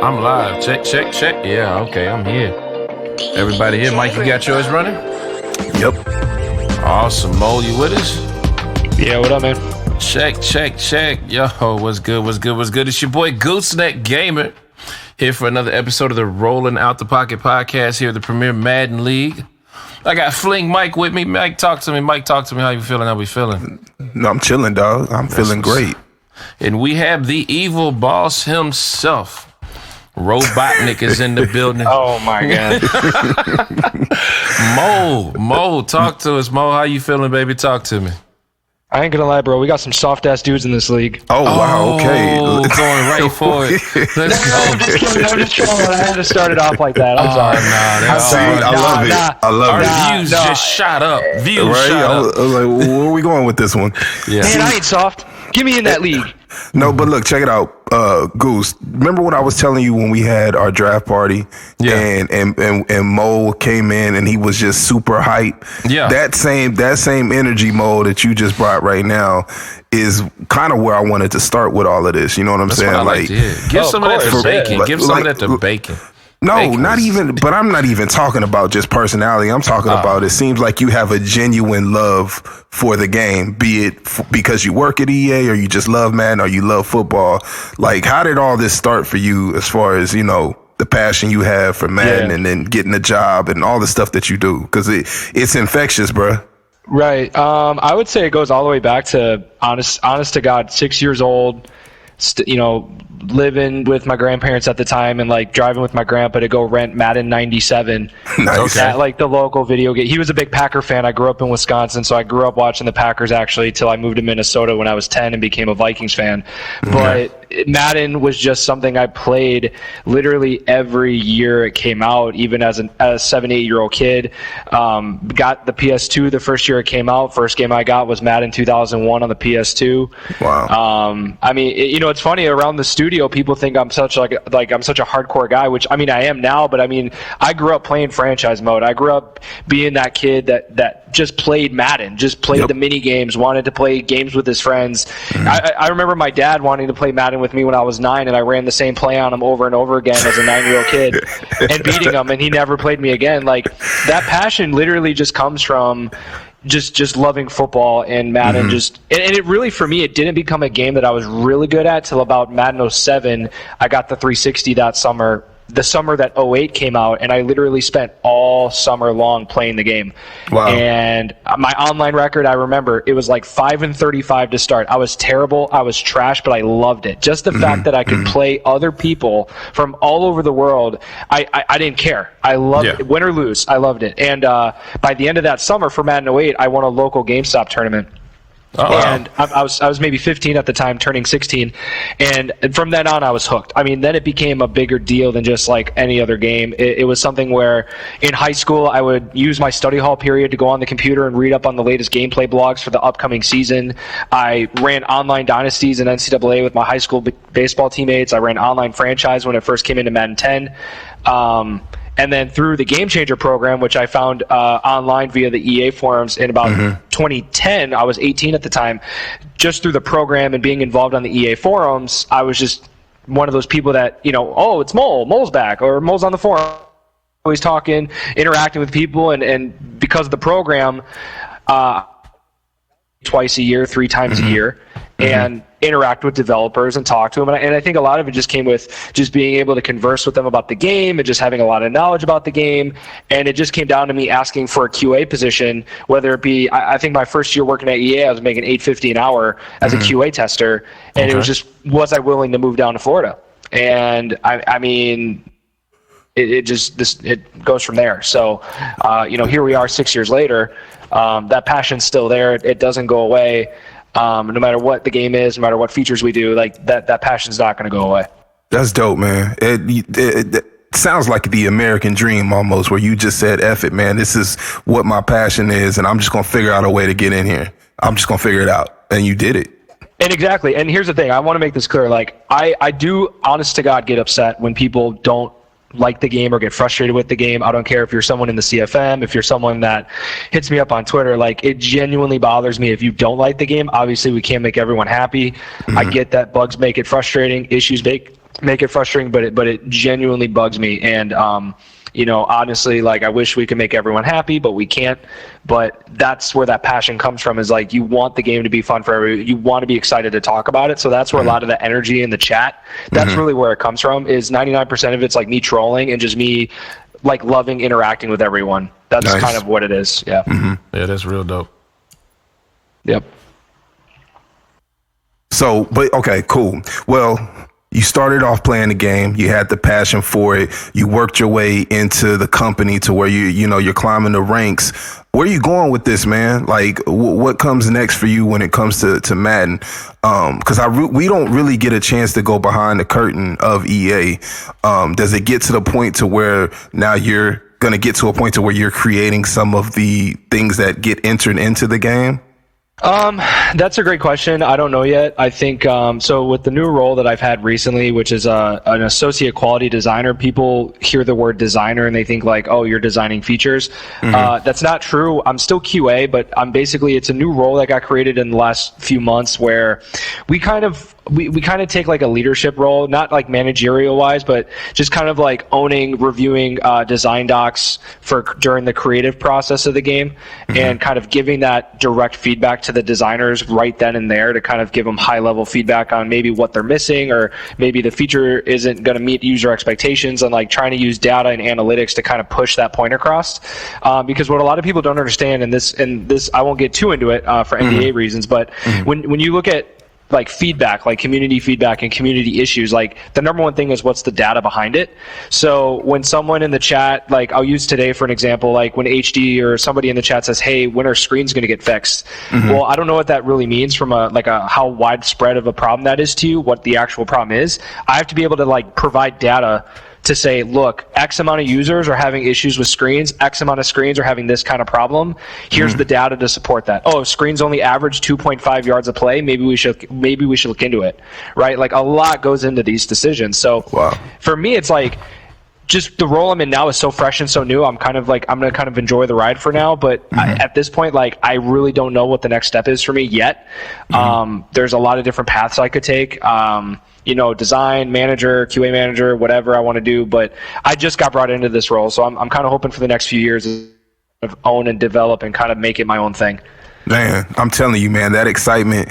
I'm live. Check, check, check. Yeah, okay, I'm here. Everybody here. Mike, you got yours running? Yep. Awesome. Mole, you with us? Yeah, what up, man? Check, check, check. Yo, what's good, what's good, what's good? It's your boy, GooseneckxGamer, here for another episode of the Rolling Out the Pocket podcast here at the Premier Madden League. I got Fling Mike with me. Mike, talk to me. Mike, talk to me. How you feeling? How we feeling? No, I'm chilling, dog. I'm feeling great. And we have the evil boss himself. Robotnik is in the building. Oh, my God. Mo, talk to us. Mo, how you feeling, baby? Talk to me. I ain't gonna lie, bro. We got some soft-ass dudes in this league. Oh, wow, okay. Going right for it. Let's go. I'm just kidding. I had to start it off like that. I'm sorry. I love it. I love Our it. views just shot up. Views Right? shot I up. was like, where are we going with this one? Yeah. Man, I ain't soft. Get me in that league. No, but look, check it out. Goose, remember what I was telling you when we had our draft party? Yeah. And Mo came in and he was just super hype. Yeah. That same energy, Mo, that you just brought right now is kind of where I wanted to start with all of this. You know what I'm That's saying? what I like to hear. Give some of that to bacon. yeah. Give some of that to bacon. No, Bacon not is- even, but I'm not even talking about just personality. I'm talking about, it seems like you have a genuine love for the game, be it because you work at EA or you just love Madden or you love football. Like, how did all this start for you as far as, you know, the passion you have for Madden and then getting a job and all the stuff that you do? Because it's infectious, bruh. Right. I would say it goes all the way back to, honest to God, 6 years old, living with my grandparents at the time and like driving with my grandpa to go rent Madden 97 Nice. at like the local video game. He was a big Packer fan. I grew up in Wisconsin, so I grew up watching the Packers actually till I moved to Minnesota when I was 10 and became a Vikings fan. But Madden was just something I played literally every year it came out, even as a 7-8-year-old kid. Got the PS2 the first year it came out. First game I got was Madden 2001 on the PS2. Wow. I mean, it's funny around the studio. People think I'm such I'm such a hardcore guy, which I mean I am now. But I mean, I grew up playing franchise mode. I grew up being that kid that just played Madden, just played the mini games, wanted to play games with his friends. I remember my dad wanting to play Madden with me when I was 9, and I ran the same play on him over and over again as a 9-year-old kid, and beating him, and he never played me again. Like, that passion literally just comes from just loving football and Madden. And it really, for me, it didn't become a game that I was really good at till about Madden 07. I got the 360 that summer, the summer that 08 came out, and I literally spent all summer long playing the game. Wow. And my online record, I remember, it was like 5-35 to start. I was terrible. I was trash, but I loved it. Just the fact that I could play other people from all over the world, I didn't care. I loved it. Win or lose, I loved it. And by the end of that summer for Madden 08, I won a local GameStop tournament. And I was maybe 15 at the time, turning 16, and from then on I was hooked. I mean, then it became a bigger deal than just like any other game. It was something where in high school I would use my study hall period to go on the computer and read up on the latest gameplay blogs for the upcoming season. I ran online dynasties in NCAA with my high school baseball teammates. I ran online franchise when it first came into Madden 10. And then through the Game Changer program, which I found online via the EA forums in about 2010, I was 18 at the time, just through the program and being involved on the EA forums, I was just one of those people that, oh, it's Mole's back, or Mole's on the forum, always talking, interacting with people, and because of the program, twice a year, 3 times a year, and interact with developers and talk to them. And I think a lot of it just came with just being able to converse with them about the game and just having a lot of knowledge about the game. And it just came down to me asking for a QA position, whether it be, I think my first year working at EA, I was making $8.50 an hour as a QA tester. And it was just, was I willing to move down to Florida? And I mean, it goes from there. So, here we are 6 years later. That passion's still there. It doesn't go away. No matter what the game is, no matter what features we do, like that passion's not going to go away. That's dope, man. It sounds like the American dream almost, where you just said, F it, man. This is what my passion is, and I'm just going to figure out a way to get in here. I'm just going to figure it out. And you did it. And exactly. And here's the thing. I want to make this clear. Like, I do, honest to God, get upset when people don't like the game or get frustrated with the game. I don't care if you're someone in the CFM, if you're someone that hits me up on Twitter. Like, it genuinely bothers me if you don't like the game. Obviously, we can't make everyone happy. I get that bugs make it frustrating, issues make make it frustrating, but it genuinely bugs me. And honestly, like, I wish we could make everyone happy, but we can't. But that's where that passion comes from, is like, you want the game to be fun for everyone. You want to be excited to talk about it. So that's where a lot of the energy in the chat, that's really where it comes from, is 99% of it's like me trolling and just me like loving interacting with everyone. That's kind of what it is. Yeah. Yeah, that's real dope. Yep. So, but okay, cool. Well, you started off playing the game. You had the passion for it. You worked your way into the company to where you're climbing the ranks. Where are you going with this, man? Like, what comes next for you when it comes to Madden? Because we don't really get a chance to go behind the curtain of EA. Does it get to the point to where now you're going to get to a point to where you're creating some of the things that get entered into the game? That's a great question. I don't know yet. I think, so with the new role that I've had recently, which is an associate quality designer, people hear the word designer and they think like, oh, you're designing features. That's not true. I'm still QA, but it's a new role that got created in the last few months where we kind of take like a leadership role, not like managerial wise, but just kind of like owning, reviewing design docs during the creative process of the game, and kind of giving that direct feedback to the designers right then and there, to kind of give them high level feedback on maybe what they're missing, or maybe the feature isn't going to meet user expectations, and like trying to use data and analytics to kind of push that point across. Because what a lot of people don't understand, and this I won't get too into it for NDA reasons, but when you look at like feedback, like community feedback and community issues, like the number one thing is what's the data behind it. So when someone in the chat, like I'll use today for an example, like when HD or somebody in the chat says, hey, when are screens going to get fixed? Well, I don't know what that really means from a how widespread of a problem that is to you, what the actual problem is. I have to be able to like provide data to say, look, X amount of users are having issues with screens, X amount of screens are having this kind of problem. Here's the data to support that. Oh, if screens only average 2.5 yards a play, maybe we should look into it, right? Like, a lot goes into these decisions. So for me, it's like, just the role I'm in now is so fresh and so new. I'm going to kind of enjoy the ride for now. But at this point, like, I really don't know what the next step is for me yet. There's a lot of different paths I could take. Design manager, QA manager, whatever I want to do. But I just got brought into this role. So I'm kind of hoping for the next few years of own and develop and kind of make it my own thing. Man, I'm telling you, man, that excitement.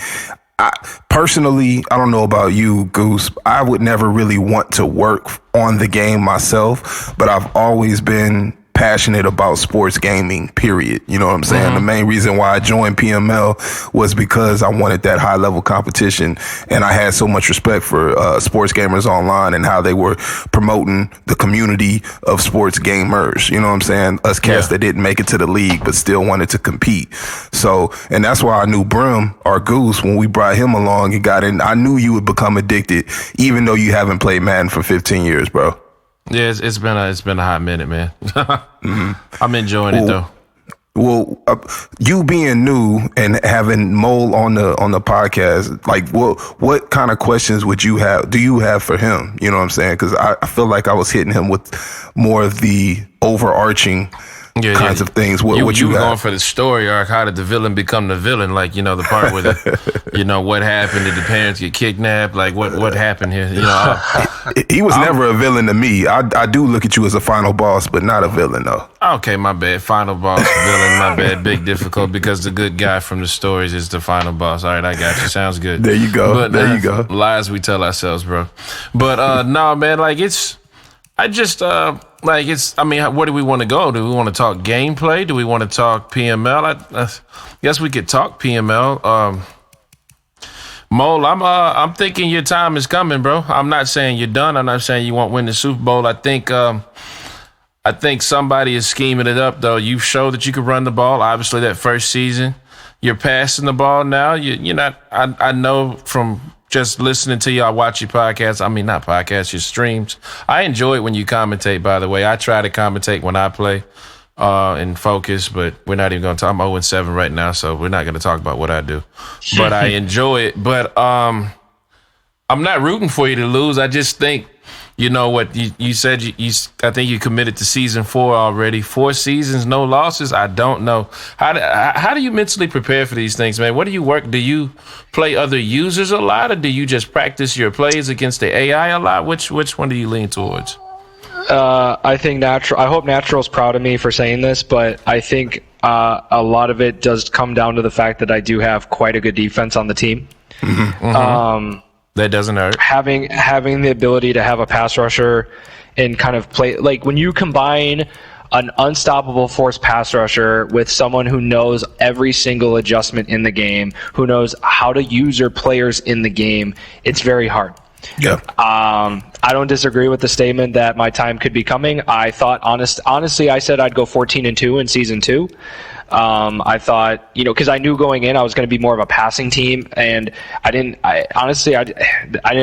Personally, I don't know about you, Goose. I would never really want to work on the game myself, but I've always been passionate about sports gaming, period. You know what I'm saying? The main reason why I joined PML was because I wanted that high level competition, and I had so much respect for sports gamers online and how they were promoting the community of sports gamers. You know what I'm saying? Us cats that didn't make it to the league but still wanted to compete. So, and that's why I knew Brim, or Goose, when we brought him along and got in, I knew you would become addicted, even though you haven't played Madden for 15 years, bro. Yeah, it's been a hot minute, man. I'm enjoying it though. Well, you being new and having Mole on the podcast, like, what kind of questions do you have for him? You know what I'm saying? Because I feel like I was hitting him with more of the overarching kinds of things. What you were going for the story arc? How did the villain become the villain? Like, the part where what happened? Did the parents get kidnapped? Like, what happened here? He was never a villain to me. I do look at you as a final boss, but not a villain though. Okay, my bad. Final boss, villain, my bad. Big difficult, because the good guy from the stories is the final boss. All right, I got you. Sounds good. There you go. But, there you go. Lies we tell ourselves, bro. But no, man, like, where do we want to go? Do we want to talk gameplay? Do we want to talk PML? I guess we could talk PML. Mole, I'm thinking your time is coming, bro. I'm not saying you're done. I'm not saying you won't win the Super Bowl. I think somebody is scheming it up, though. You've showed that you can run the ball. Obviously, that first season, you're passing the ball now. You're not. I know from just listening to y'all watch your podcasts. I mean, not podcasts, your streams. I enjoy it when you commentate, by the way. I try to commentate when I play and focus, but we're not even going to talk. I'm 0-7 right now, so we're not going to talk about what I do. But I enjoy it. But I'm I'm not rooting for you to lose. I just think, you know what you said. I think you committed to season 4 already. 4 seasons, no losses. I don't know how do you mentally prepare for these things, man? What do you work? Do you play other users a lot, or do you just practice your plays against the AI a lot? Which one do you lean towards? I think I hope Natural's proud of me for saying this, but I think a lot of it does come down to the fact that I do have quite a good defense on the team. That doesn't hurt. Having the ability to have a pass rusher and kind of play, like when you combine an unstoppable force pass rusher with someone who knows every single adjustment in the game, who knows how to use your players in the game, it's very hard. Yeah. I don't disagree with the statement that my time could be coming. I thought, honestly, I said I'd go 14-2 in season 2. I thought, because I knew going in I was going to be more of a passing team, and I didn't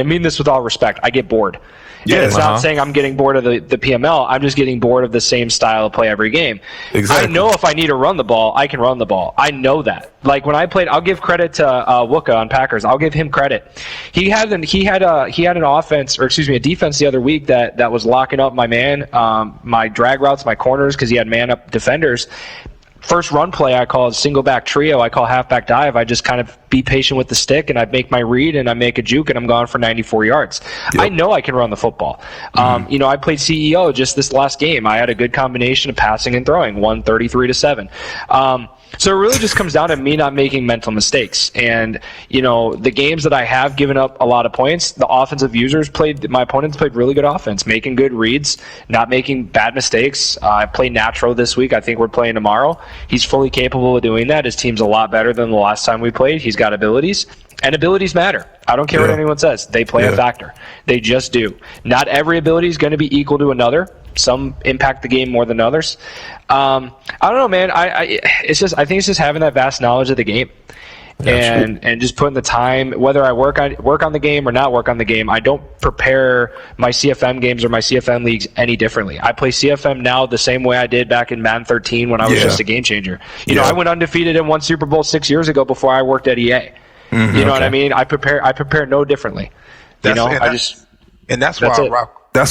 mean this with all respect. I get bored. Yeah, and it's not saying I'm getting bored of the PML. I'm just getting bored of the same style of play every game. Exactly. I know if I need to run the ball, I can run the ball. I know that. Like when I played, I'll give credit to Wooka on Packers. I'll give him credit. He had an offense, or excuse me, a defense the other week that was locking up my man, my drag routes, my corners, because he had man up defenders. First run play, I call it single back trio. I call halfback dive. I just kind of be patient with the stick, and I make my read, and I make a juke, and I'm gone for 94 yards. Yep. I know I can run the football. I played CEO just this last game. I had a good combination of passing and throwing, 133-7. So it really just comes down to me not making mental mistakes. And, the games that I have given up a lot of points, the offensive users my opponents played really good offense, making good reads, not making bad mistakes. I played Natro this week. I think we're playing tomorrow. He's fully capable of doing that. His team's a lot better than the last time we played. He's got abilities. And abilities matter. I don't care what anyone says. They play a factor. They just do. Not every ability is going to be equal to another. Some impact the game more than others. I don't know, man. I think it's just having that vast knowledge of the game, and just putting the time. Whether I work on the game or not work on the game, I don't prepare my CFM games or my CFM leagues any differently. I play CFM now the same way I did back in Madden 13 when I was just a game changer. I went undefeated and won Super Bowl 6 years ago before I worked at EA. You know what I mean? I prepare no differently. That's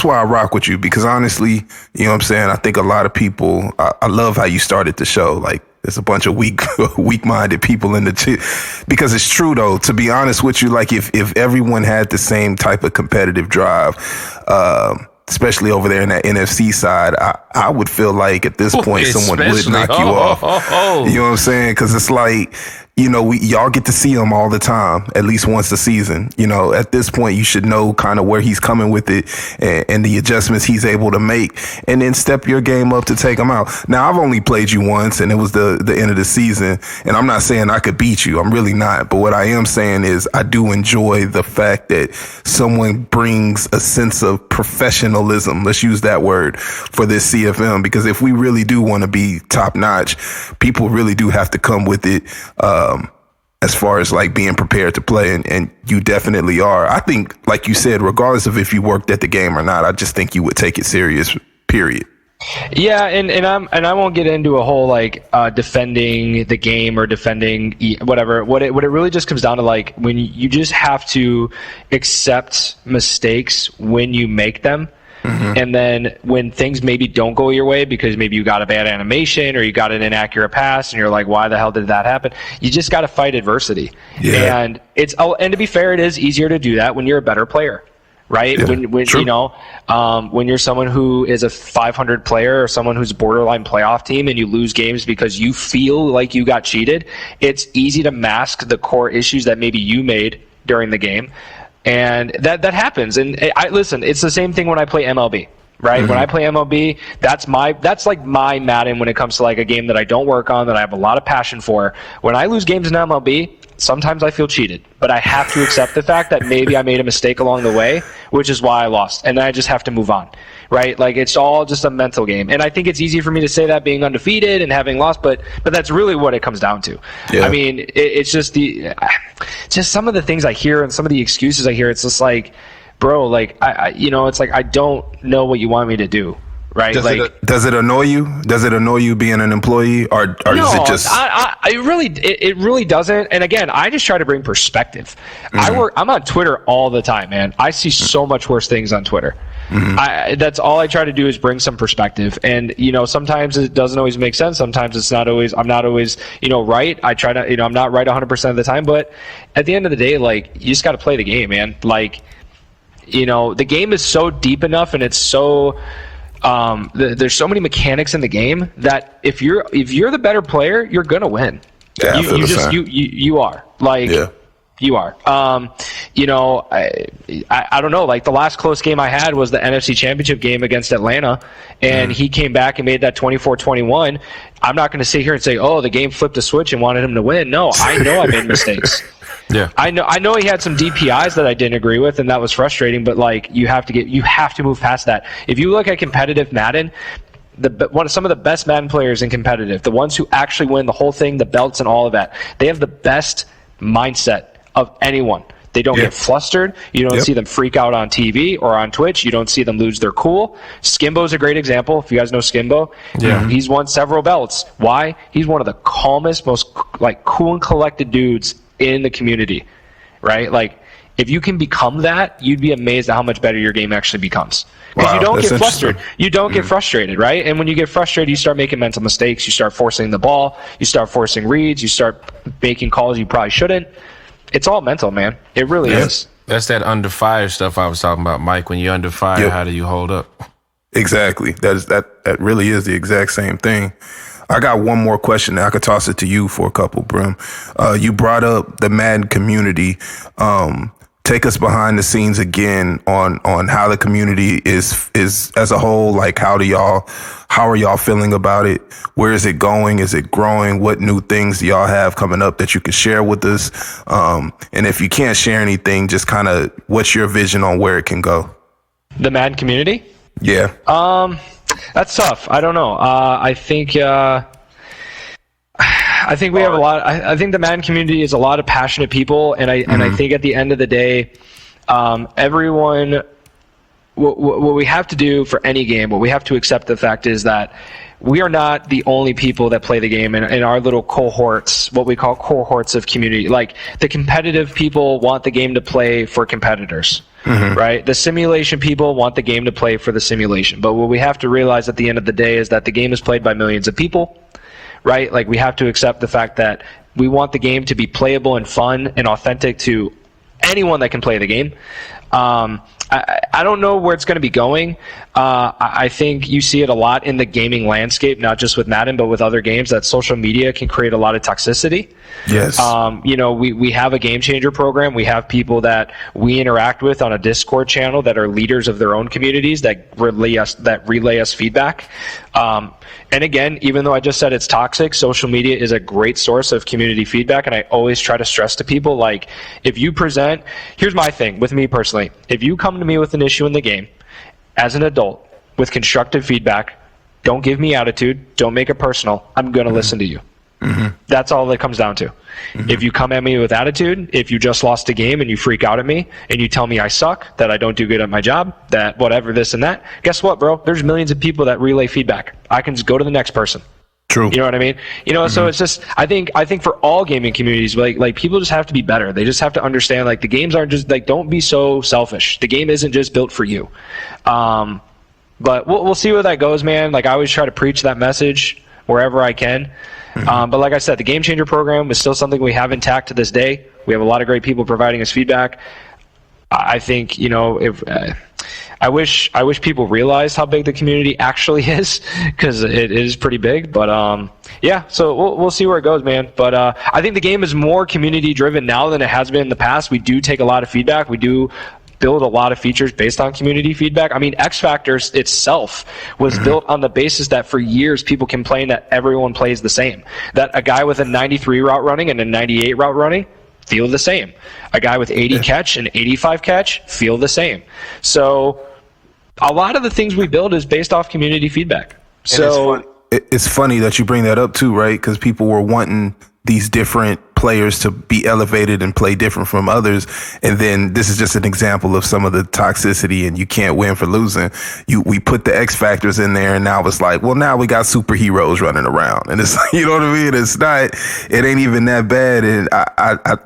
why I rock with you, because honestly, you know what I'm saying? I think a lot of people, I love how you started the show. Like, there's a bunch of weak-minded people in the because it's true though, to be honest with you, like if everyone had the same type of competitive drive, especially over there in that NFC side, I would feel like at this point someone would knock you off. You know what I'm saying? Because it's like, y'all get to see him all the time, at least once a season. At this point, you should know kind of where he's coming with it and the adjustments he's able to make, and then step your game up to take him out. Now, I've only played you once, and it was the end of the season, and I'm not saying I could beat you. I'm really not. But what I am saying is I do enjoy the fact that someone brings a sense of professionalism, let's use that word, for this CFM, because if we really do want to be top notch, people really do have to come with it. As far as like being prepared to play, and you definitely are. I think, like you said, regardless of if you worked at the game or not, I just think you would take it serious, period. Yeah, and I won't get into a whole defending the game or defending whatever. What it really just comes down to, like, when you just have to accept mistakes when you make them. And then when things maybe don't go your way because maybe you got a bad animation or you got an inaccurate pass and you're like, why the hell did that happen? You just got to fight adversity. Yeah. And and to be fair, it is easier to do that when you're a better player, right? Yeah, when you're someone who is a 500 player or someone who's borderline playoff team and you lose games because you feel like you got cheated, it's easy to mask the core issues that maybe you made during the game. And that happens. And listen, it's the same thing when I play MLB, right? When I play MLB, that's like my Madden when it comes to like a game that I don't work on, that I have a lot of passion for. When I lose games in MLB, sometimes I feel cheated, but I have to accept the fact that maybe I made a mistake along the way, which is why I lost. And then I just have to move on, right? Like, it's all just a mental game. And I think it's easy for me to say that being undefeated and having lost, but that's really what it comes down to. Yeah. I mean, it's just just some of the things I hear and some of the excuses I hear. It's just like, bro, like, it's like, I don't know what you want me to do. right? Does it annoy you? Does it annoy you being an employee, or is it just? It really doesn't. And again, I just try to bring perspective. I'm on Twitter all the time, man. I see so much worse things on Twitter. That's all I try to do is bring some perspective. And, sometimes it doesn't always make sense. Sometimes I'm not always, right. I try to, I'm not right 100% of the time, but at the end of the day, you just got to play the game, man. The game is so deep enough and it's so, there's so many mechanics in the game that if you're the better player, you're going to win. Yeah, you are You are. I don't know. The last close game I had was the NFC Championship game against Atlanta, and he came back and made that 24-21. I'm not going to sit here and say, "Oh, the game flipped a switch and wanted him to win." No, I know I made mistakes. Yeah, I know he had some DPIs that I didn't agree with, and that was frustrating. But you have to move past that. If you look at competitive Madden, some of the best Madden players in competitive, the ones who actually win the whole thing, the belts and all of that, they have the best mindset of anyone. They don't get flustered. You don't see them freak out on TV or on Twitch. You don't see them lose their cool. Skimbo's a great example. If you guys know Skimbo, he's won several belts. Why? He's one of the calmest, most cool and collected dudes in the community, right? If you can become that, you'd be amazed at how much better your game actually becomes. Because you don't get flustered. You don't get frustrated, right? And when you get frustrated, you start making mental mistakes. You start forcing the ball. You start forcing reads. You start making calls you probably shouldn't. It's all mental, man. It really is. That's that under fire stuff I was talking about, Mike. When you're under fire, how do you hold up? Exactly. That really is the exact same thing. I got one more question. I could toss it to you for a couple, Brim. You brought up the Madden community. Take us behind the scenes again on how the community is as a whole. How are y'all feeling about it? Where is it going? Is it growing? What new things do y'all have coming up that you can share with us? And if you can't share anything, just kind of what's your vision on where it can go? The Madden community? Yeah. That's tough. I don't know. I think we have a lot. I think the Madden community is a lot of passionate people, and I think at the end of the day, everyone. What we have to do for any game, what we have to accept the fact is that we are not the only people that play the game in our little cohorts, what we call cohorts of community. The competitive people want the game to play for competitors, right? The simulation people want the game to play for the simulation. But what we have to realize at the end of the day is that the game is played by millions of people, right? We have to accept the fact that we want the game to be playable and fun and authentic to anyone that can play the game. I don't know where it's going to be going. I think you see it a lot in the gaming landscape, not just with Madden, but with other games, that social media can create a lot of toxicity. Yes. We have a Game Changer program. We have people that we interact with on a Discord channel that are leaders of their own communities that relay us feedback. And again, even though I just said it's toxic, social media is a great source of community feedback. And I always try to stress to people, if you present, here's my thing with me personally. If you come to me with an issue in the game as an adult with constructive feedback, don't give me attitude. Don't make it personal. I'm going to listen to you. That's all it comes down to. If you come at me with attitude, if you just lost a game and you freak out at me and you tell me I suck, that I don't do good at my job, that whatever, this and that, guess what, bro? There's millions of people that relay feedback. I can just go to the next person. True. You know what I mean? So it's just, I think for all gaming communities, people just have to be better. They just have to understand, the games aren't just, don't be so selfish. The game isn't just built for you. But we'll see where that goes, man. I always try to preach that message wherever I can. But like I said, the Game Changer program is still something we have intact to this day. We have a lot of great people providing us feedback. I think, I wish people realized how big the community actually is, because it is pretty big. But so we'll see where it goes, man. But I think the game is more community driven now than it has been in the past. We do take a lot of feedback. We do build a lot of features based on community feedback. I mean, X Factor itself was built on the basis that for years people complained that everyone plays the same. That a guy with a 93 route running and a 98 route running feel the same. A guy with 80 catch and 85 catch feel the same. So a lot of the things we build is based off community feedback. So it's funny that you bring that up too, right? Because people were wanting these different players to be elevated and play different from others. And then this is just an example of some of the toxicity, and you can't win for losing. We put the X factors in there, and now it's like, well, now we got superheroes running around, and it's like, you know what I mean? It ain't even that bad. And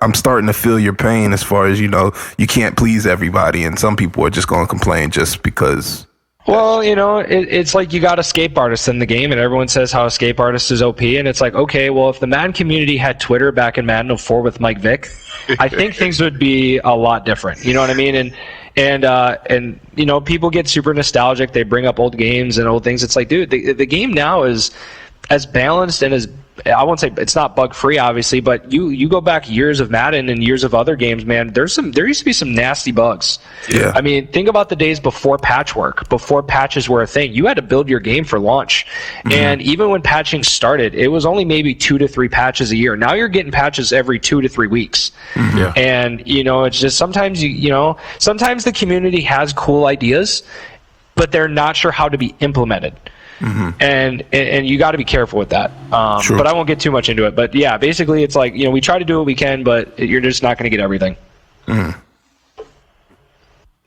I'm starting to feel your pain as far as, you know, you can't please everybody, and some people are just going to complain just because. Well, you know, it's like you got escape artists in the game, and everyone says how escape artist is OP, and it's like, okay, well, if the Madden community had Twitter back in Madden 04 with Mike Vick, I think things would be a lot different. You know what I mean? And you know, people get super nostalgic. They bring up old games and old things. It's like, dude, the game now is as balanced and as, I won't say it's not bug free, obviously, but you go back years of Madden and years of other games, man. There used to be some nasty bugs. Yeah. I mean, think about the days before patchwork, before patches were a thing. You had to build your game for launch, and even when patching started, it was only maybe 2 to 3 patches a year. Now you're getting patches every 2 to 3 weeks, and you know, it's just sometimes sometimes the community has cool ideas, but they're not sure how to be implemented. And you got to be careful with that. But I won't get too much into it. But yeah, basically it's like, you know, we try to do what we can, but you're just not going to get everything.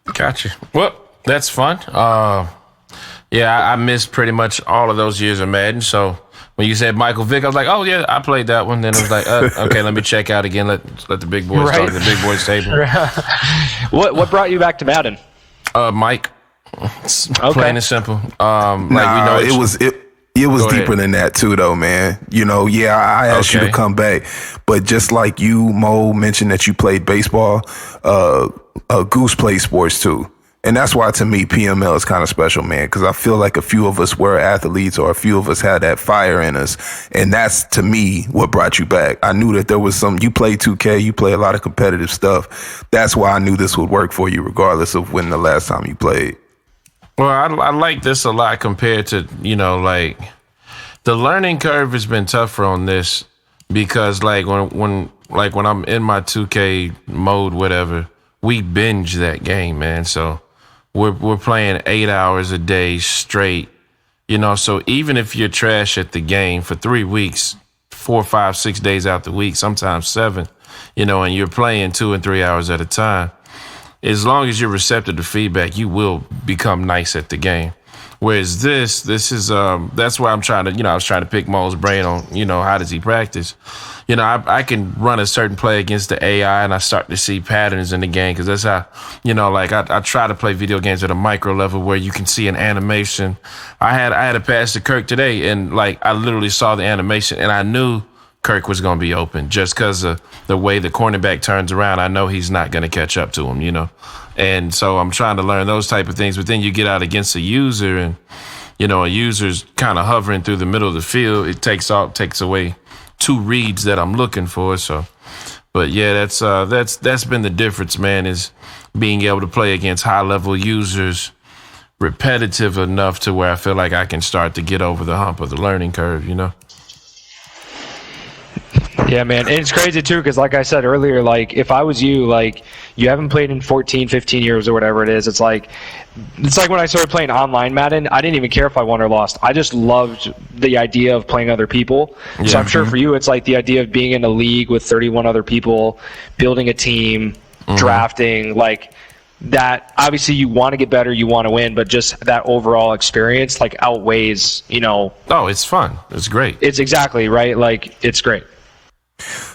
Gotcha. Well, that's fun. Yeah, I missed pretty much all of those years of Madden. So when you said Michael Vick, I was like, oh yeah, I played that one. Then it was like, okay, let me check out again. Let the big boys talk at the big boys table. What brought you back to Madden? Mike. Plain and simple. Like, we know it was deeper than that too, though, man. You know, yeah, I asked you to come back, but just like you, Mo, mentioned that you played baseball, Goose played sports too. And that's why, to me, PML is kind of special, man, because I feel like a few of us were athletes, or a few of us had that fire in us. And that's, to me, what brought you back. I knew that there was you played 2K, you play a lot of competitive stuff. That's why I knew this would work for you, regardless of when the last time you played. Well, I like this a lot compared to, you know, like, the learning curve has been tougher on this because, like, when I'm in my 2K mode, whatever, we binge that game, man. So we're playing 8 hours a day straight, you know. So even if you're trash at the game for 3 weeks, 4, 5, 6 days out the week, sometimes 7, you know, and you're playing 2 and 3 hours at a time, as long as you're receptive to feedback, you will become nice at the game. Whereas this is that's why I'm trying to, you know, I was trying to pick Mo's brain on, you know, how does he practice? You know, I can run a certain play against the AI and I start to see patterns in the game, because that's how, you know, like I try to play video games at a micro level where you can see an animation. I had a pass to Kirk today, and like I literally saw the animation and I knew Kirk was going to be open just because of the way the cornerback turns around. I know he's not going to catch up to him, you know. And so I'm trying to learn those type of things. But then you get out against a user, and, you know, a user's kind of hovering through the middle of the field. It takes away 2 reads that I'm looking for. So, but yeah, that's been the difference, man, is being able to play against high level users repetitive enough to where I feel like I can start to get over the hump of the learning curve, you know. Yeah, man. And it's crazy, too, because like I said earlier, like, if I was you, like, you haven't played in 14, 15 years or whatever it is. It's like when I started playing online Madden, I didn't even care if I won or lost. I just loved the idea of playing other people. Yeah. So I'm sure for you, it's like the idea of being in a league with 31 other people, building a team, drafting, like, that. Obviously, you want to get better, you want to win, but just that overall experience, like, outweighs, you know. Oh, it's fun. It's great. It's exactly right. Like, it's great.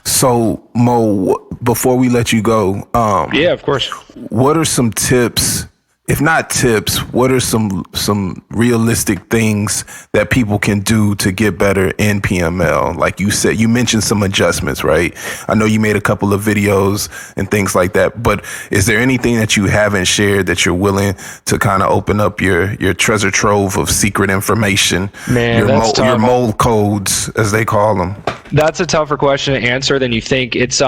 So, Mo, before we let you go, yeah, of course. What are some tips? If not tips, what are some realistic things that people can do to get better in PML? Like you said, you mentioned some adjustments, right? I know you made a couple of videos and things like that, but is there anything that you haven't shared that you're willing to kind of open up your treasure trove of secret information? Man, your mole codes, as they call them. That's a tougher question to answer than you think. It's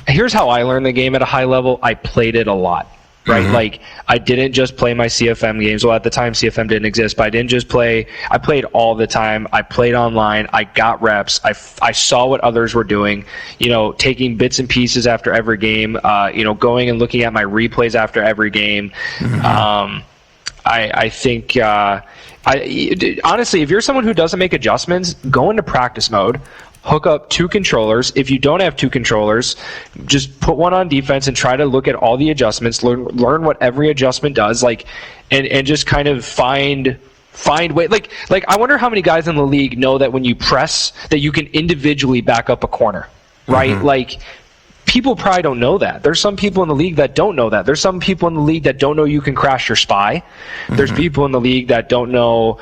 here's how I learned the game at a high level. I played it a lot. Right? Like, I didn't just play my CFM games. Well, at the time, CFM didn't exist, but I didn't just play. I played all the time. I played online. I got reps. I saw what others were doing, you know, taking bits and pieces after every game, you know, going and looking at my replays after every game. I think honestly, if you're someone who doesn't make adjustments, go into practice mode. Hook up 2 controllers. If you don't have 2 controllers, just put one on defense and try to look at all the adjustments, learn what every adjustment does, and just kind of find way. Like I wonder how many guys in the league know that when you press that you can individually back up a corner, right? Mm-hmm. Like, people probably don't know that. There's some people in the league that don't know that. There's some people in the league that don't know you can crash your spy. There's people in the league that don't know,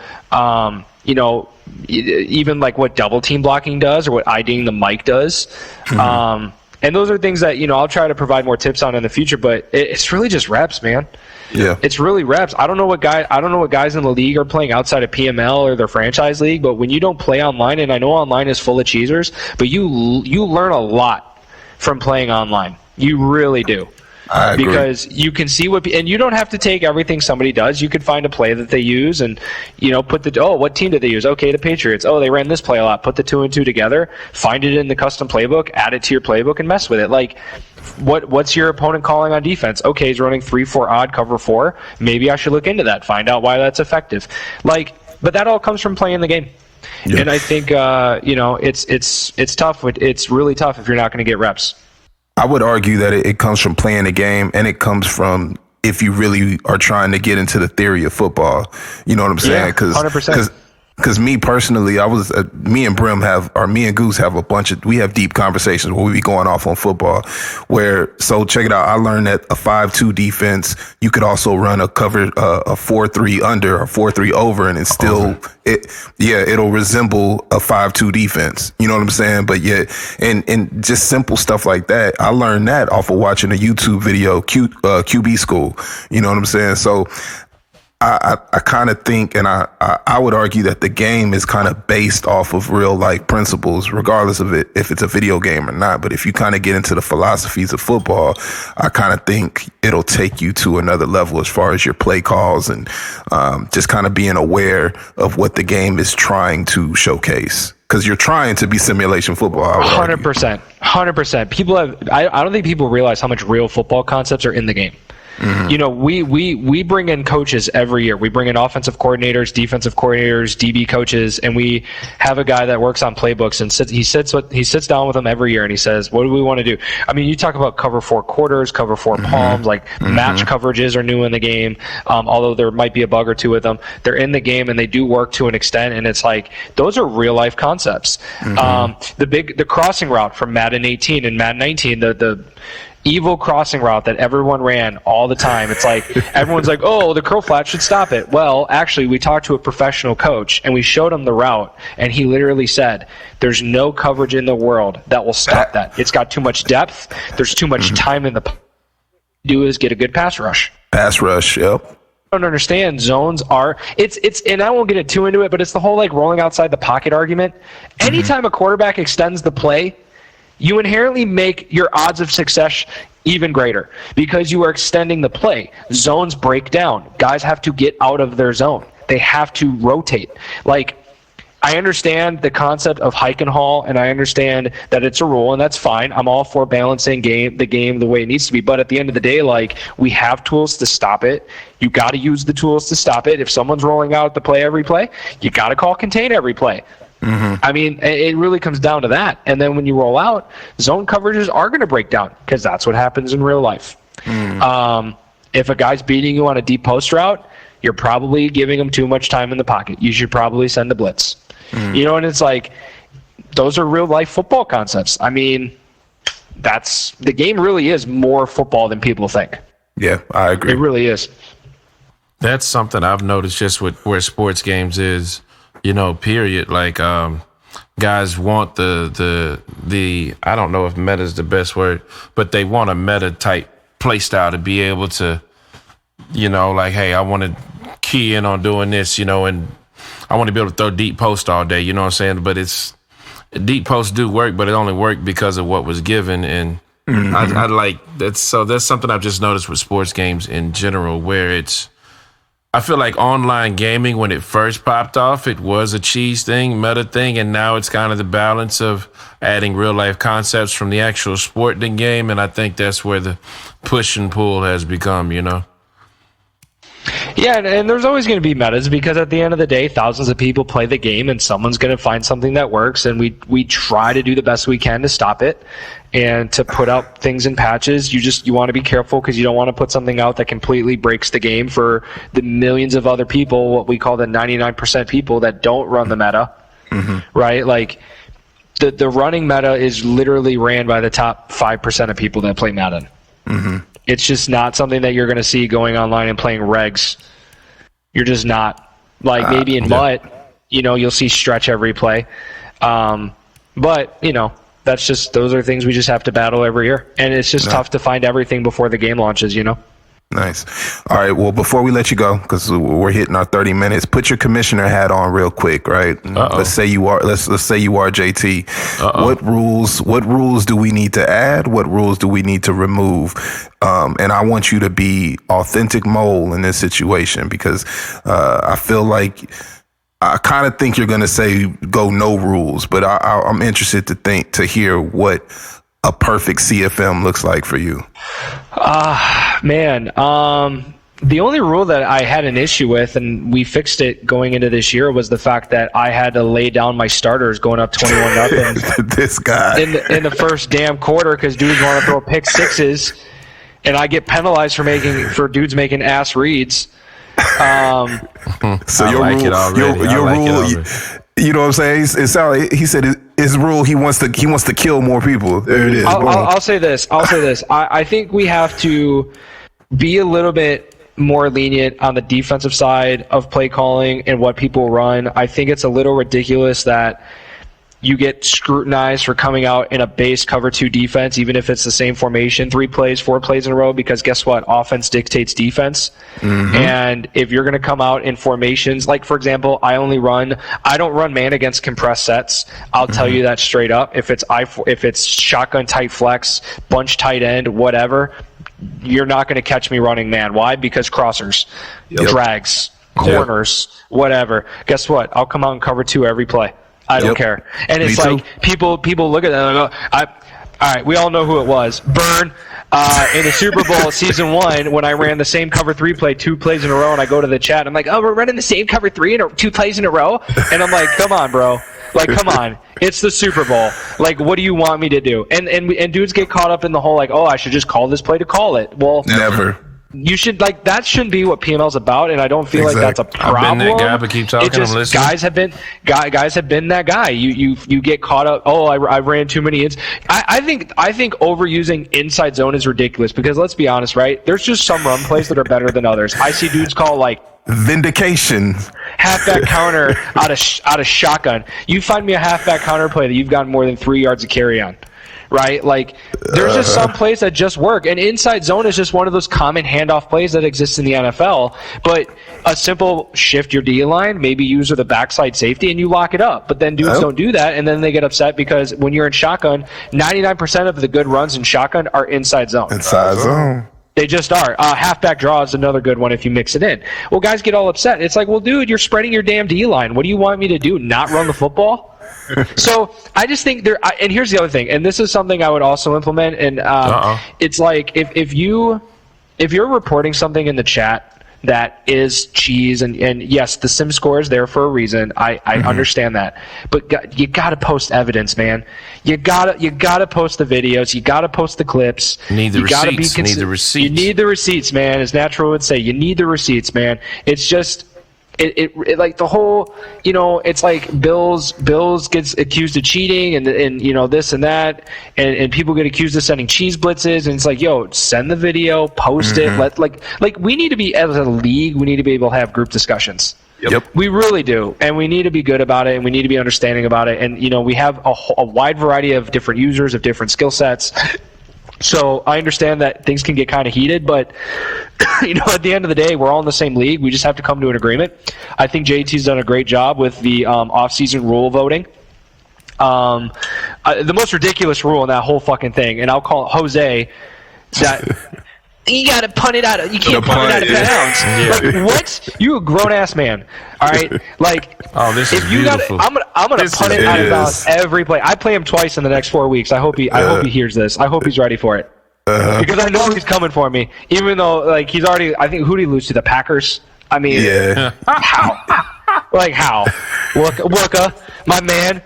even like what double team blocking does or what IDing the mic does. And those are things that, I'll try to provide more tips on in the future, but it's really just reps, man. Yeah. It's really reps. I don't know what guys in the league are playing outside of PML or their franchise league, but when you don't play online, and I know online is full of cheesers, but you learn a lot from playing online. You really do. I agree. Because you can see and you don't have to take everything somebody does. You could find a play that they use and, what team did they use? Okay, the Patriots. Oh, they ran this play a lot. Put the 2 and 2 together, find it in the custom playbook, add it to your playbook, and mess with it. Like, what's your opponent calling on defense? Okay, he's running 3-4 odd, cover 4. Maybe I should look into that, find out why that's effective. But that all comes from playing the game. Yeah. And I think, it's tough. It's really tough if you're not going to get reps. I would argue that it comes from playing the game, and it comes from if you really are trying to get into the theory of football. You know what I'm saying? Yeah, 100%. Because me personally, me and Goose have we have deep conversations where we be going off on football. So check it out. I learned that a 5-2 defense, you could also run a cover, a 4-3 under or 4-3 over, and it's still, it'll resemble a 5-2 defense. You know what I'm saying? But yeah, and just simple stuff like that. I learned that off of watching a YouTube video, QB School. You know what I'm saying? So I kind of think, and I would argue that the game is kind of based off of real life principles, regardless of if it's a video game or not. But if you kind of get into the philosophies of football, I kind of think it'll take you to another level as far as your play calls and just kind of being aware of what the game is trying to showcase. Because you're trying to be simulation football. 100%. 100%. I don't think people realize how much real football concepts are in the game. Mm-hmm. We bring in coaches every year. We bring in offensive coordinators, defensive coordinators, DB coaches, and we have a guy that works on playbooks and he sits down with them every year and he says, what do we want to do? I mean, you talk about cover 4 quarters, cover 4 palms, match coverages are new in the game. Although there might be a bug or two with them, they're in the game and they do work to an extent. And it's like, those are real life concepts. The crossing route from Madden 18 and Madden 19, the evil crossing route that everyone ran all the time. It's like, everyone's like, oh, the curl flat should stop it. Well, actually, we talked to a professional coach and we showed him the route, and he literally said, there's no coverage in the world that will stop that. It's got too much depth. There's too much time in the do is get a good pass rush. Pass rush, yep. I don't understand. Zones are it's and I won't get too into it, but it's the whole rolling outside the pocket argument. Anytime a quarterback extends the play, you inherently make your odds of success even greater because you are extending the play. Zones break down. Guys have to get out of their zone. They have to rotate. I understand the concept of hike and haul, and I understand that it's a rule, and that's fine. I'm all for balancing the game the way it needs to be. But at the end of the day, we have tools to stop it. You got to use the tools to stop it. If someone's rolling out the play every play, you got to call contain every play. I mean, it really comes down to that. And then when you roll out, zone coverages are going to break down because that's what happens in real life. If a guy's beating you on a deep post route, you're probably giving him too much time in the pocket. You should probably send a blitz. And it's like, those are real life football concepts. I mean, the game really is more football than people think. Yeah, I agree. It really is. That's something I've noticed just with where sports games is. Period. Guys want the I don't know if meta is the best word, but they want a meta type play style to be able to, hey, I want to key in on doing this, and I want to be able to throw deep post all day, you know what I'm saying? But deep posts do work, but it only worked because of what was given. And I like that. So that's something I've just noticed with sports games in general, where I feel like online gaming, when it first popped off, it was a cheese thing, meta thing, and now it's kind of the balance of adding real life concepts from the actual sporting game, and I think that's where the push and pull has become, Yeah, and there's always going to be metas because at the end of the day, thousands of people play the game and someone's going to find something that works, and we try to do the best we can to stop it and to put out things in patches. You want to be careful because you don't want to put something out that completely breaks the game for the millions of other people, what we call the 99% people that don't run the meta, right? Like the running meta is literally ran by the top 5% of people that play Madden. It's just not something that you're going to see going online and playing regs. You're just not. Like maybe in MUT, you'll see stretch every play. But, those are things we just have to battle every year. And it's just tough to find everything before the game launches, Nice. All right. Well, before we let you go, because we're hitting our 30 minutes, put your commissioner hat on real quick, right? Let's say you are JT. What rules do we need to add? What rules do we need to remove? And I want you to be authentic mole in this situation because I feel like I kind of think you're going to say go no rules, but I'm interested to hear what a perfect CFM looks like for you. The only rule that I had an issue with, and we fixed it going into this year, was the fact that I had to lay down my starters going up 21-0. This guy in the first damn quarter because dudes want to throw pick sixes, and I get penalized for dudes making ass reads. So your rule, you know what I'm saying? It sounded like he said his rule. He wants to kill more people. There it is. I'll say this. I think we have to be a little bit more lenient on the defensive side of play calling and what people run. I think it's a little ridiculous that you get scrutinized for coming out in a base cover 2 defense, even if it's the same formation, 3 plays, 4 plays in a row, because guess what? Offense dictates defense. And if you're going to come out in formations, like for example, I don't run man against compressed sets. I'll tell you that straight up. If it's shotgun tight flex, bunch tight end, whatever, you're not going to catch me running man. Why? Because crossers, drags, corners, whatever. Guess what? I'll come out and cover 2 every play. I don't care. And it's like people look at that and go, all right, we all know who it was. Burn in the Super Bowl season 1 when I ran the same cover 3 play 2 plays in a row, and I go to the chat. I'm like, oh, we're running the same cover 3 and 2 plays in a row? And I'm like, come on, bro. Like, come on. It's the Super Bowl. Like, what do you want me to do? And dudes get caught up in the whole, like, oh, I should just call this play to call it. Well, never. You should, like, that shouldn't be what PML's about, and I don't feel like that's a problem. I've been that guy, but keep talking. I'm listening. Guys have been that guy. You get caught up. Oh, I ran too many ins. I think overusing inside zone is ridiculous because let's be honest, right? There's just some run plays that are better than others. I see dudes call like vindication halfback counter out of shotgun. You find me a halfback counter play that you've gotten more than 3 yards of carry on. Right? Like, there's just some plays that just work. And inside zone is just one of those common handoff plays that exists in the NFL. But a simple shift your D line, maybe use the backside safety, and you lock it up. But then dudes don't do that, and then they get upset because when you're in shotgun, 99% of the good runs in shotgun are inside zone. Inside zone. They just are. Halfback draw is another good one if you mix it in. Well, guys get all upset. It's like, well, dude, you're spreading your damn D line. What do you want me to do? Not run the football? So I just think and here's the other thing, and this is something I would also implement, and it's like if you're reporting something in the chat that is cheese, and yes, the sim score is there for a reason. I understand that, but you gotta post evidence, man. You gotta post the videos. You gotta post the clips. Need the receipts. You need the receipts, man. As Natural would say, you need the receipts, man. It's just. It like the whole, it's like Bills gets accused of cheating and this and that, and people get accused of sending cheese blitzes, and it's like, yo, send the video, post it, let like we need to be, as a league, we need to be able to have group discussions. Yep. We really do, and we need to be good about it, and we need to be understanding about it, and we have a wide variety of different users of different skill sets. So I understand that things can get kind of heated, but at the end of the day, we're all in the same league. We just have to come to an agreement. I think JT's done a great job with the off-season rule voting. The most ridiculous rule in that whole fucking thing, and I'll call it Jose, that you got to punt it out. You can't punt it out of bounds. Yeah. Like, what? You a grown ass man, all right? Like, this is beautiful. I'm gonna punt it out of bounds every play. I play him twice in the next 4 weeks. I hope he hears this. I hope he's ready for it because I know he's coming for me. Even though he's already. I think who did he lose to? The Packers. I mean, how? Like how? Wooka, my man.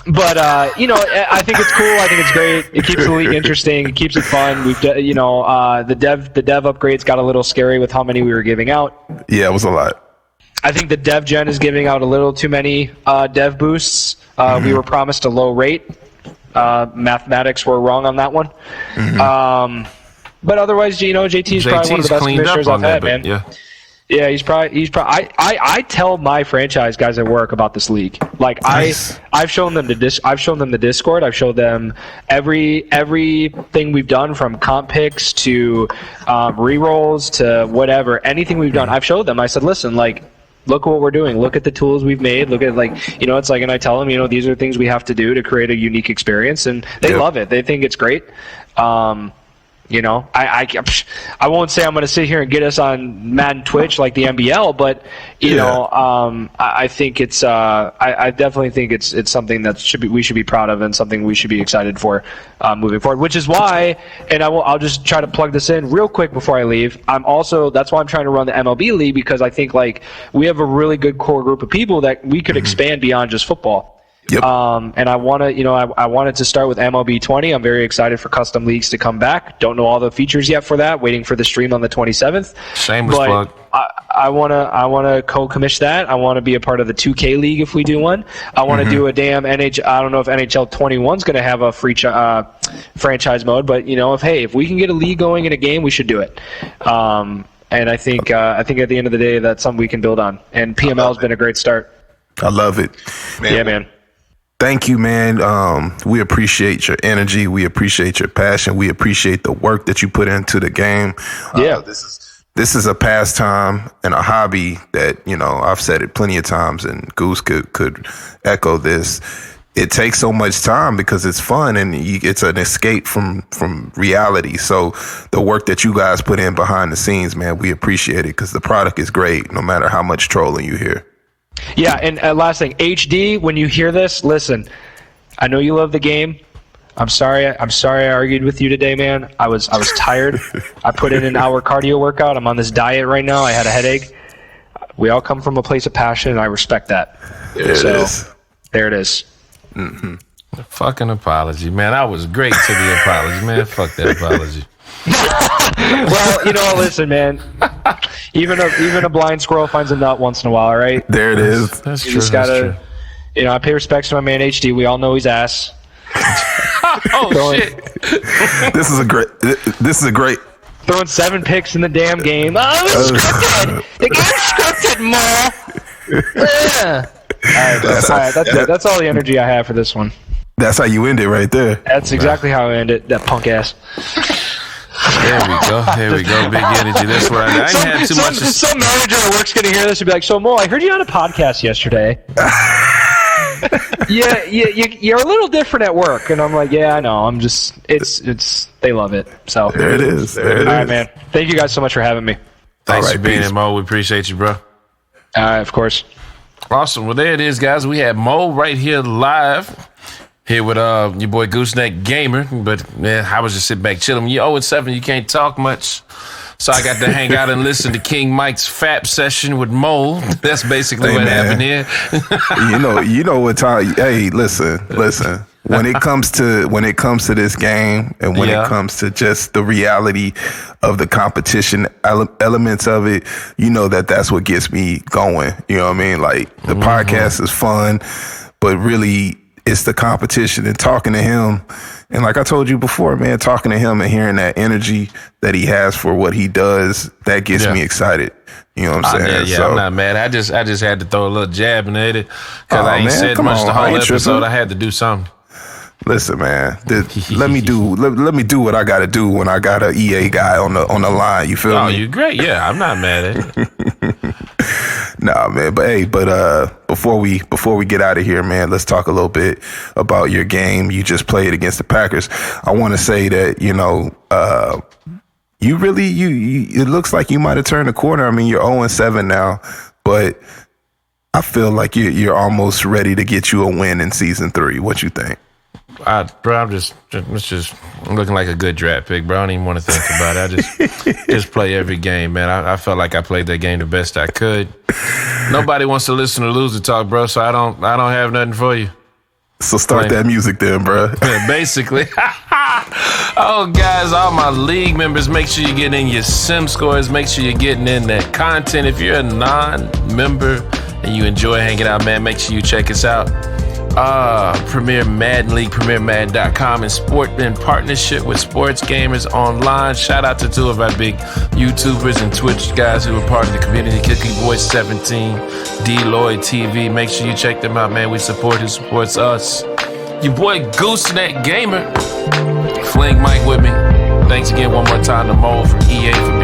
But I think it's cool. I think it's great. It keeps the league interesting. It keeps it fun. The dev upgrades got a little scary with how many we were giving out. Yeah, it was a lot. I think the dev gen is giving out a little too many dev boosts. We were promised a low rate. Mathematics were wrong on that one. But otherwise, JT's probably one of the best commissioners I've had, man. Yeah, he's probably. I tell my franchise guys at work about this league. Like nice. I've shown them I've shown them the Discord. I've showed them everything we've done, from comp picks to rerolls to whatever. Anything we've done, I've showed them. I said, listen, like, look at what we're doing. Look at the tools we've made. Look at, it's like, and I tell them, these are things we have to do to create a unique experience, and they love it. They think it's great. I won't say I'm going to sit here and get us on Madden Twitch like the NBL, but I think it's I definitely think it's something that we should be proud of, and something we should be excited for moving forward. Which is why, and I'll just try to plug this in real quick before I leave. That's why I'm trying to run the MLB league, because I think we have a really good core group of people that we could expand beyond just football. Yep. And I want to, I wanted to start with MLB 20. I'm very excited for custom leagues to come back. Don't know all the features yet for that. Waiting for the stream on the 27th. Shameless plug. I want to co-commission that. I want to be a part of the 2K league if we do one. I want to do a damn NHL. I don't know if NHL 21 is going to have a free franchise mode, but if we can get a league going in a game, we should do it. And I think at the end of the day, that's something we can build on. And PML has been a great start. I love it. Man. Yeah, man. Thank you, man. We appreciate your energy. We appreciate your passion. We appreciate the work that you put into the game. Yeah. This is a pastime and a hobby that, I've said it plenty of times, and Goose could echo this. It takes so much time because it's fun, and it's an escape from reality. So the work that you guys put in behind the scenes, man, we appreciate it, because the product is great no matter how much trolling you hear. Yeah, and last thing, HD, when you hear this, listen, I know you love the game. I'm sorry I argued with you today, man. I was tired. I put in an hour cardio workout. I'm on this diet right now. I had a headache. We all come from a place of passion, and I respect that. There it is. Mm-hmm. A fucking apology, man. I was great to the apology, man. Fuck that apology. Well, listen, man. Even a blind squirrel finds a nut once in a while, right? There it is. That's you true. Just gotta, I pay respects to my man HD. We all know he's ass. Shit! This is a great. Throwing 7 picks in the damn game. Oh, it's scripted. The game's scripted, more. Yeah. All right, that's it. That's all the energy I have for this one. That's how you end it, right there. That's exactly how I end it. That punk ass. There we go. Big energy. That's what I didn't have too much. Some manager at work's going to hear this and be like, so, Mo, I heard you on a podcast yesterday. Yeah, you're a little different at work. And I'm like, yeah, I know. I'm just, they love it. So there it is. All right, man. Thank you guys so much for having me. Thanks for being here, Mo. We appreciate you, bro. All right, of course. Awesome. Well, there it is, guys. We had Mo right here live. Here with your boy GooseneckxGamer, but man, I was just sitting back chilling. You're 0-7, you can't talk much, so I got to hang out and listen to KingMike's FAP session with Mole. That's basically what happened here. you know what time? Hey, listen. When it comes to this game, and when it comes to just the reality of the competition elements of it, that's what gets me going. You know what I mean? Like, the podcast is fun, but really, it's the competition and talking to him. And like I told you before, man, talking to him and hearing that energy that he has for what he does, that gets me excited. You know what I'm saying? Yeah, I'm not mad. I just had to throw a little jab in it because I ain't said much the whole episode. I had to do something. Listen, man, let me do what I got to do when I got an EA guy on the line. You feel me? Oh, you great. Yeah, I'm not mad at it. Nah, man. But before we get out of here, man, let's talk a little bit about your game. You just played against the Packers. I want to say that you really it looks like you might have turned the corner. I mean, you're 0-7 now, but I feel like you're almost ready to get you a win in season 3. What you think? it's just looking like a good draft pick, bro. I don't even want to think about it. I just play every game, man. I felt like I played that game the best I could. Nobody wants to listen to loser talk, bro. So I don't have nothing for you. So start that music then, bro. Basically. Oh, guys, all my league members, make sure you're getting in your sim scores. Make sure you're getting in that content. If you're a non-member and you enjoy hanging out, man, make sure you check us out. Premier Madden League, PremierMadden.com, and sport in partnership with Sports Gamers Online. Shout out to two of our big YouTubers and Twitch guys who are part of the community, Cookie Boy 17, D Lloyd TV. Make sure you check them out, man. We support who supports us. Your boy GooseneckxGamer. Fling Mike with me. Thanks again one more time to Mole from EA for